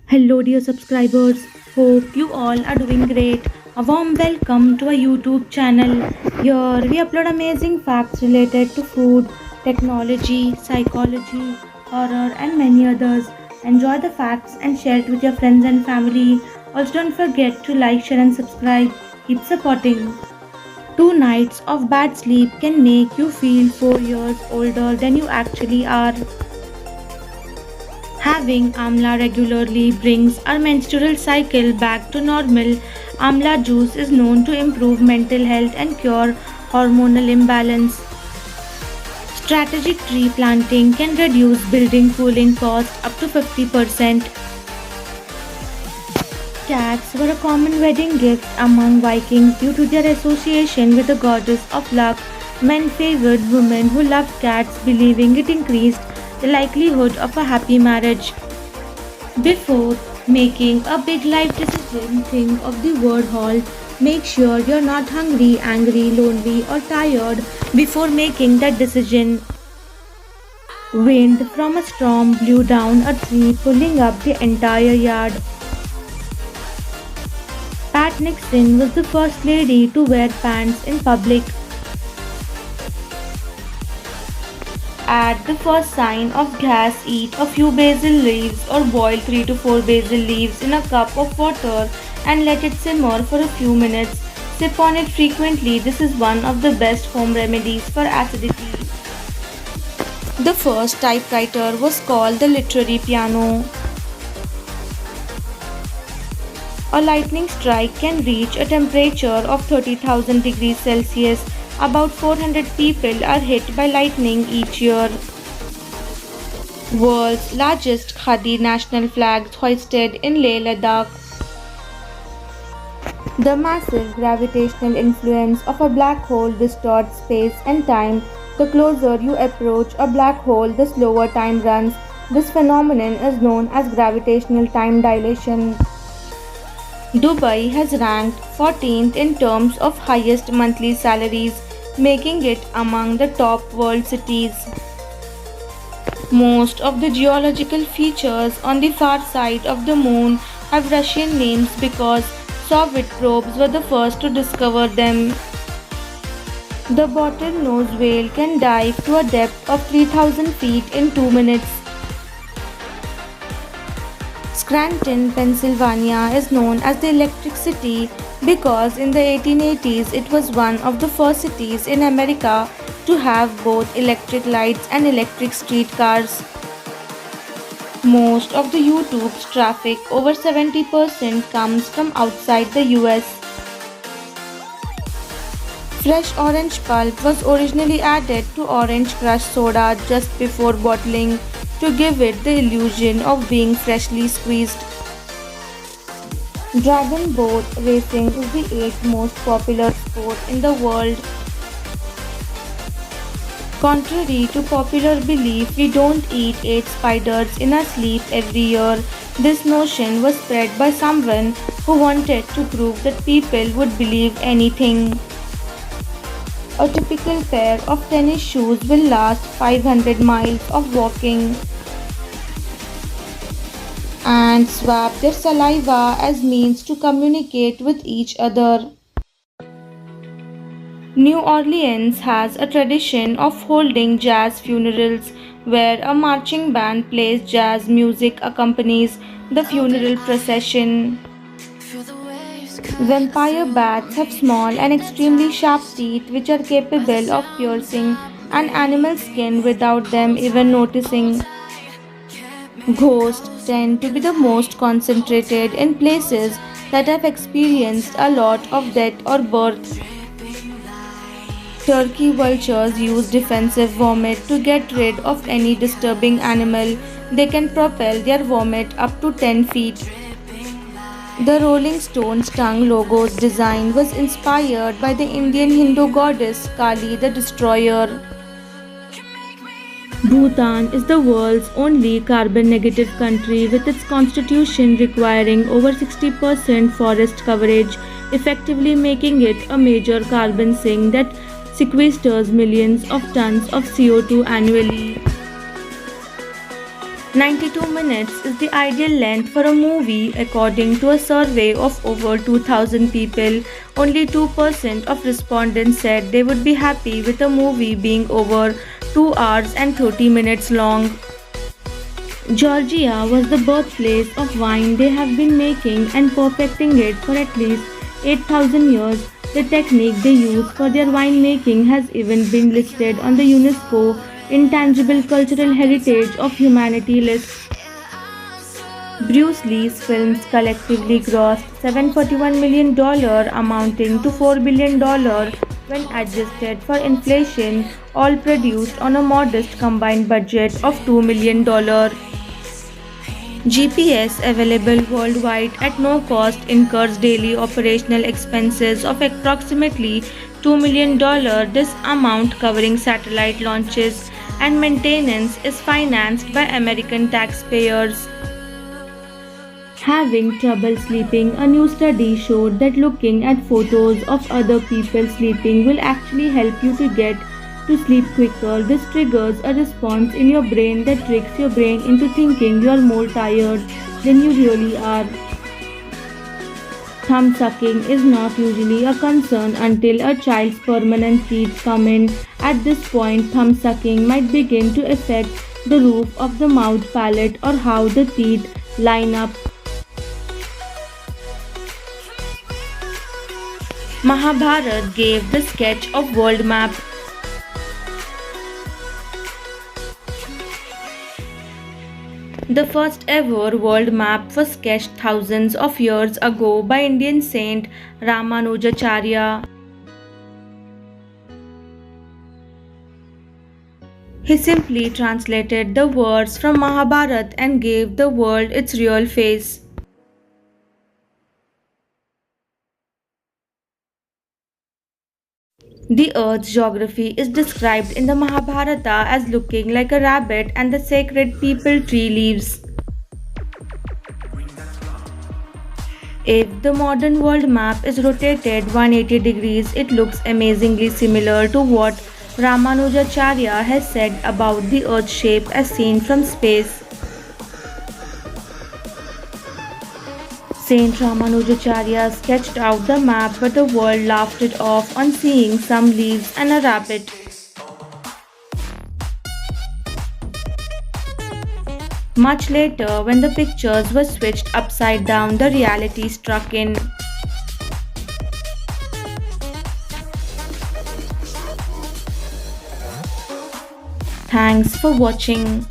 Hello, dear subscribers. Hope you all are doing great. A warm welcome to our YouTube channel. Here we upload amazing facts related to food, technology, psychology, horror, and many others. Enjoy the facts and share it with your friends and family. Also, don't forget to like, share, and subscribe. Keep supporting. 2 nights of bad sleep can make you feel 4 years older than you actually are. Having amla regularly brings our menstrual cycle back to normal. Amla juice is known to improve mental health and cure hormonal imbalance. Strategic tree planting can reduce building cooling costs up to 50%. Cats were a common wedding gift among Vikings due to their association with the goddess of luck. Men favored women who loved cats, believing it increased the likelihood of a happy marriage. Before making a big life decision, think of the word halt. Make sure you're not hungry, angry, lonely, or tired before making that decision. Wind from a storm blew down a tree, pulling up the entire yard. Pat Nixon was the first lady to wear pants in public. At the first sign of gas, eat a few basil leaves or boil 3 to 4 basil leaves in a cup of water and let it simmer for a few minutes. Sip on it frequently. This is one of the best home remedies for acidity. The first typewriter was called the literary piano. A lightning strike can reach a temperature of 30,000 degrees Celsius. About 400 people are hit by lightning each year. World's largest Khadi national flag hoisted in Leh Ladakh. The massive gravitational influence of a black hole distorts space and time. The closer you approach a black hole, the slower time runs. This phenomenon is known as gravitational time dilation. Dubai has ranked 14th in terms of highest monthly salaries, making it among the top world cities. Most of the geological features on the far side of the moon have Russian names because Soviet probes were the first to discover them. The bottlenose whale can dive to a depth of 3000 feet in 2 minutes. Scranton, Pennsylvania is known as the Electric City because in the 1880s it was one of the first cities in America to have both electric lights and electric streetcars. Most of the YouTube's traffic, over 70%, comes from outside the US. Fresh orange pulp was originally added to orange crush soda just before bottling to give it the illusion of being freshly squeezed. Dragon boat racing is the 8th most popular sport in the world. Contrary to popular belief, we don't eat 8 spiders in our sleep every year. This notion was spread by someone who wanted to prove that people would believe anything. A typical pair of tennis shoes will last 500 miles of walking. Ants swap their saliva as means to communicate with each other. New Orleans has a tradition of holding jazz funerals where a marching band plays jazz music accompanies the funeral procession. Vampire bats have small and extremely sharp teeth which are capable of piercing an animal's skin without them even noticing. Ghosts tend to be the most concentrated in places that have experienced a lot of death or birth. Turkey vultures use defensive vomit to get rid of any disturbing animal. They can propel their vomit up to 10 feet. The Rolling Stones tongue logo's design was inspired by the Indian Hindu goddess Kali the Destroyer. Bhutan is the world's only carbon negative country with its constitution requiring over 60% forest coverage, effectively making it a major carbon sink that sequesters millions of tons of CO2 annually. 92 minutes is the ideal length for a movie according to a survey of over 2000 people. Only 2% of respondents said they would be happy with a movie being over 2 hours and 30 minutes long. Georgia was the birthplace of wine. They have been making and perfecting it for at least 8,000 years. The technique they use for their winemaking has even been listed on the UNESCO Intangible Cultural Heritage of Humanity list. Bruce Lee's films collectively grossed $741 million, amounting to $4 billion when adjusted for inflation, all produced on a modest combined budget of $2 million. GPS, available worldwide at no cost, incurs daily operational expenses of approximately $2 million. This amount, covering satellite launches and maintenance, is financed by American taxpayers. Having trouble sleeping? A new study showed that looking at photos of other people sleeping will actually help you to get to sleep quicker. This triggers a response in your brain that tricks your brain into thinking you are more tired than you really are. Thumb sucking is not usually a concern until a child's permanent teeth come in. At this point, thumb sucking might begin to affect the roof of the mouth, palate, or how the teeth line up. Mahabharata gave the sketch of world map. The first ever world map was sketched thousands of years ago by Indian saint Ramanujacharya. He simply translated the words from Mahabharata and gave the world its real face. The Earth's geography is described in the Mahabharata as looking like a rabbit and the sacred peepal tree leaves. If the modern world map is rotated 180 degrees, it looks amazingly similar to what Ramanujacharya has said about the Earth's shape as seen from space. Saint Ramanujacharya sketched out the map, but the world laughed it off on seeing some leaves and a rabbit. Much later, when the pictures were switched upside down, the reality struck in. Thanks for watching.